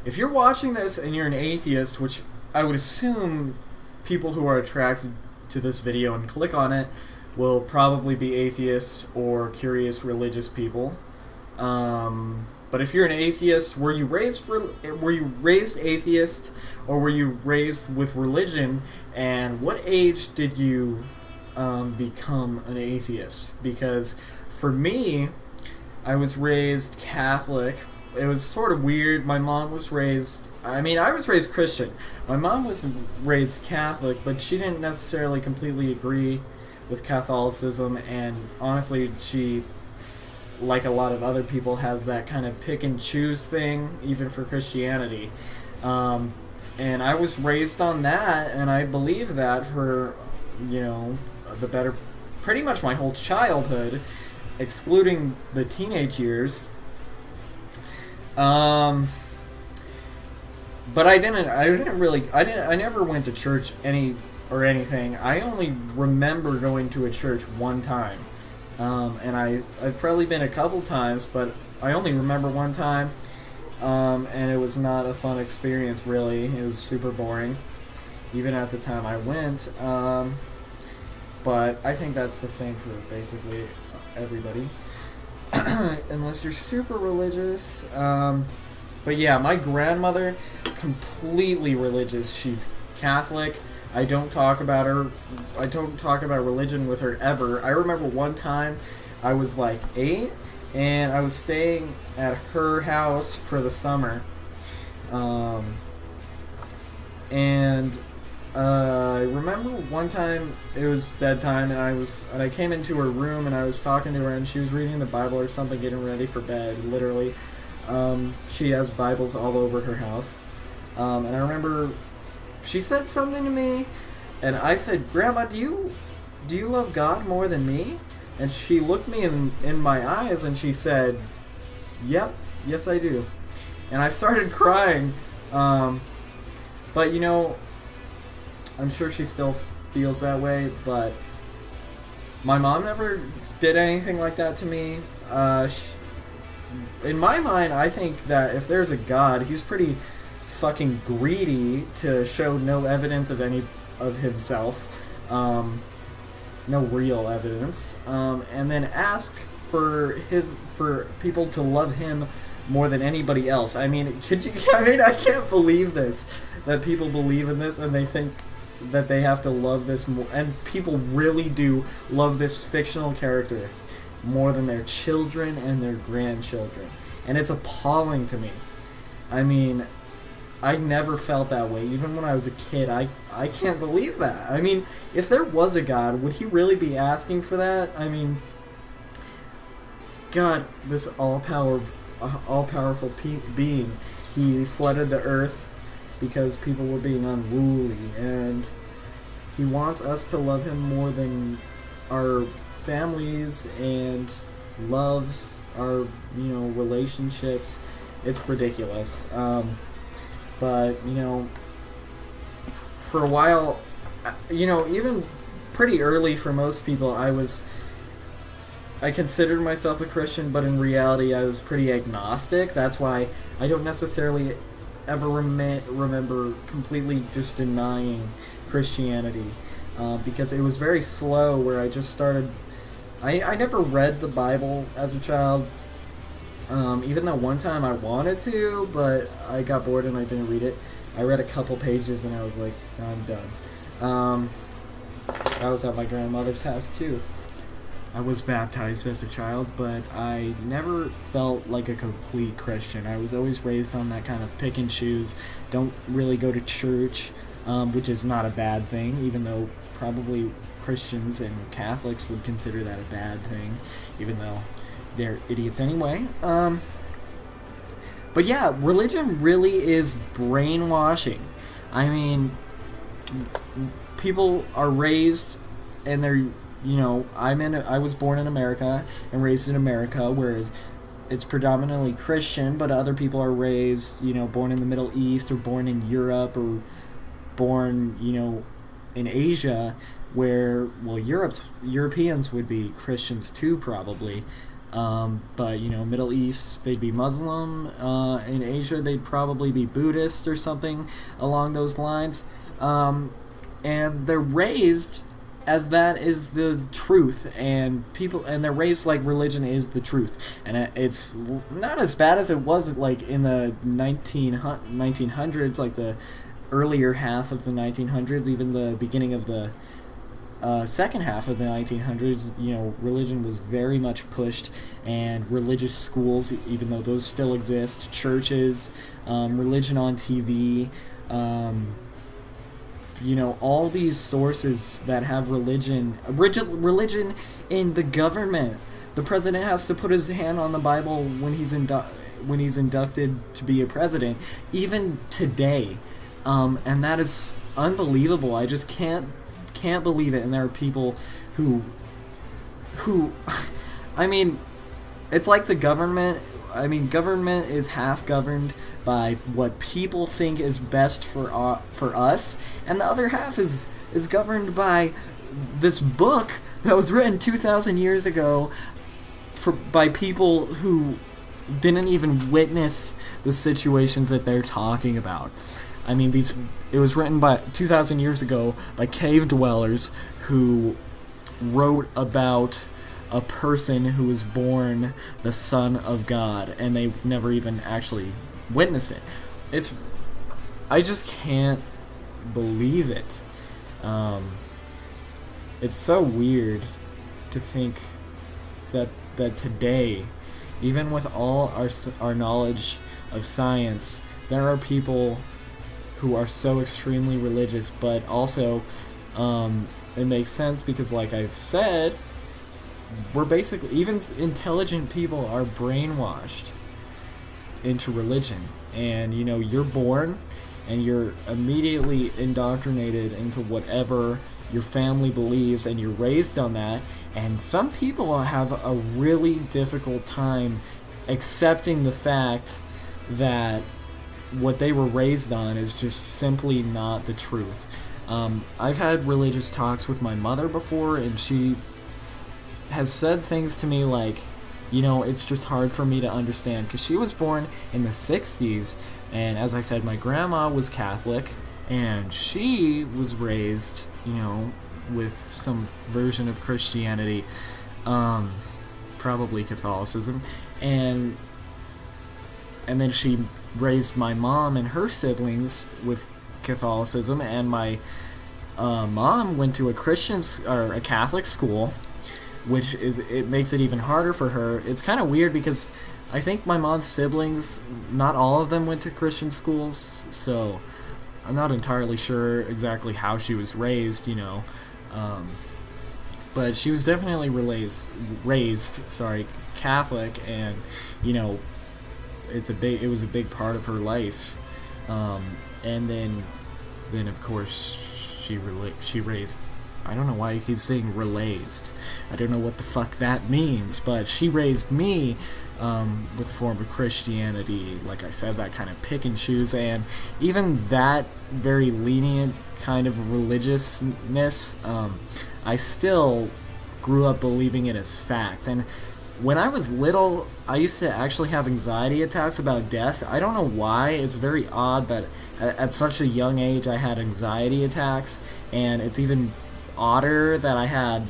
if you're watching this and you're an atheist, which I would assume people who are attracted to this video and click on it will probably be atheists or curious religious people. But if you're an atheist, were you raised atheist, or were you raised with religion? And what age did you become an atheist? Because for me, I was raised Catholic. It was sort of weird. My mom was raised... I was raised Christian. My mom was raised Catholic, but she didn't necessarily completely agree with Catholicism, and honestly, she, like a lot of other people, has that kind of pick and choose thing, even for Christianity. And I was raised on that, and I believe that for, pretty much my whole childhood, excluding the teenage years. But I never went to church anything. I only remember going to a church one time. And I've probably been a couple times, but I only remember one time. And it was not a fun experience, really. It was super boring, even at the time I went. But I think that's the same for basically everybody. Unless you're super religious. But yeah, my grandmother, completely religious. She's Catholic. I don't talk about religion with her ever. I remember one time I was like 8, and I was staying at her house for the summer. And I remember one time it was bedtime, and I came into her room, and I was talking to her, and she was reading the Bible or something, getting ready for bed, literally. She has Bibles all over her house. And I remember she said something to me, and I said, "Grandma, do you love God more than me?" And she looked me in my eyes, and she said, "Yep, yes I do." And I started crying. But I'm sure she still feels that way, but my mom never did anything like that to me. In my mind, I think that if there's a God, he's pretty fucking greedy to show no evidence of himself, no real evidence, and then ask for people to love him more than anybody else. I can't believe this, that people believe in this and they think that they have to love this more, and people really do love this fictional character more than their children and their grandchildren, and it's appalling to me. I never felt that way, even when I was a kid. I can't believe that. If there was a God, would he really be asking for that? God, this all-powerful being, he flooded the earth because people were being unruly, and he wants us to love him more than our families and loves our, relationships. It's ridiculous. But, for a while, even pretty early for most people, I considered myself a Christian, but in reality I was pretty agnostic. That's why I don't necessarily ever remember completely just denying Christianity, because it was very slow where I just started... I never read the Bible as a child, even though one time I wanted to, but I got bored and I didn't read it. I read a couple pages and I was like, I'm done. I was at my grandmother's house too. I was baptized as a child, but I never felt like a complete Christian. I was always raised on that kind of pick and choose, don't really go to church, which is not a bad thing, even though probably Christians and Catholics would consider that a bad thing, even though they're idiots anyway. But yeah, religion really is brainwashing. People are raised and they're, I was born in America and raised in America, where it's predominantly Christian, but other people are raised, born in the Middle East, or born in Europe, or born, in Asia, where, well, Europeans would be Christians too, probably. But Middle East, they'd be Muslim. In Asia, they'd probably be Buddhist or something along those lines. And they're raised as that is the truth, and they're raised like religion is the truth, and it's not as bad as it was like in the 1900s, like the earlier half of the 1900s, even the beginning of the second half of the 1900s. Religion was very much pushed, and religious schools, even though those still exist, churches, religion on TV, all these sources that have religion in the government. The president has to put his hand on the Bible when he's inducted to be a president, even today, and that is unbelievable. I just can't believe it. And there are people who I mean, it's like the government. Government is half governed by what people think is best for us, and the other half is governed by this book that was written 2,000 years ago by people who didn't even witness the situations that they're talking about. It was written by 2,000 years ago by cave dwellers who wrote about a person who was born the Son of God, and they never even actually witnessed it. I just can't believe it. It's so weird to think that today, even with all our knowledge of science, there are people who are so extremely religious, but also it makes sense because, like I've said, we're basically, even intelligent people are brainwashed into religion. And you're born and you're immediately indoctrinated into whatever your family believes, and you're raised on that. And some people have a really difficult time accepting the fact that what they were raised on is just simply not the truth. I've had religious talks with my mother before, and she has said things to me like, it's just hard for me to understand, because she was born in the 60s, and as I said, my grandma was Catholic, and she was raised, with some version of Christianity, probably Catholicism, and then she raised my mom and her siblings with Catholicism, and my mom went to a Catholic school, which it makes it even harder for her. It's kind of weird because I think my mom's siblings, not all of them went to Christian schools, so I'm not entirely sure exactly how she was raised, but she was definitely raised Catholic, and it was a big part of her life, and then of course she raised. I don't know why you keep saying relaised. I don't know what the fuck that means, but she raised me with a form of Christianity, like I said, that kind of pick and choose, and even that very lenient kind of religiousness, I still grew up believing it as fact. And when I was little, I used to actually have anxiety attacks about death. I don't know why. It's very odd that at such a young age I had anxiety attacks, and it's even odder that I had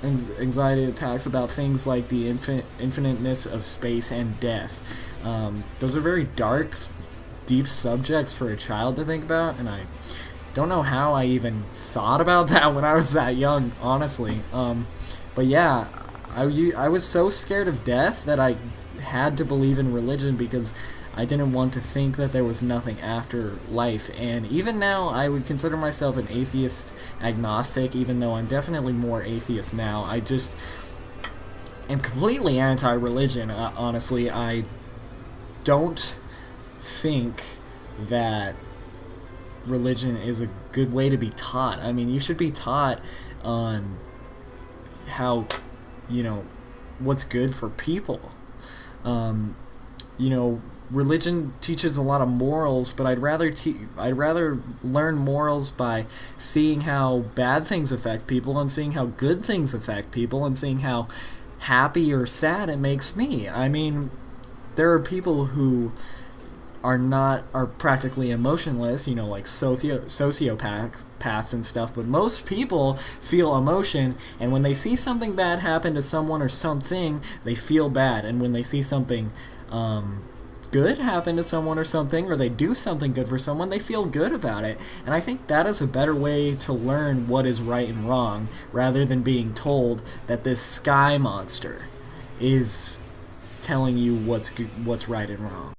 anxiety attacks about things like the infiniteness of space and death. Those are very dark, deep subjects for a child to think about, and I don't know how I even thought about that when I was that young, honestly. But yeah, I was so scared of death that I had to believe in religion because I didn't want to think that there was nothing after life. And even now, I would consider myself an atheist agnostic, even though I'm definitely more atheist now. I just am completely anti-religion, honestly. I don't think that religion is a good way to be taught. You should be taught on how, what's good for people. religion teaches a lot of morals, but I'd rather learn morals by seeing how bad things affect people and seeing how good things affect people and seeing how happy or sad it makes me. I mean, there are people who are practically emotionless, like sociopaths and stuff, but most people feel emotion, and when they see something bad happen to someone or something, they feel bad, and when they see something good happen to someone or something, or they do something good for someone, they feel good about it. And I think that is a better way to learn what is right and wrong, rather than being told that this sky monster is telling you what's right and wrong.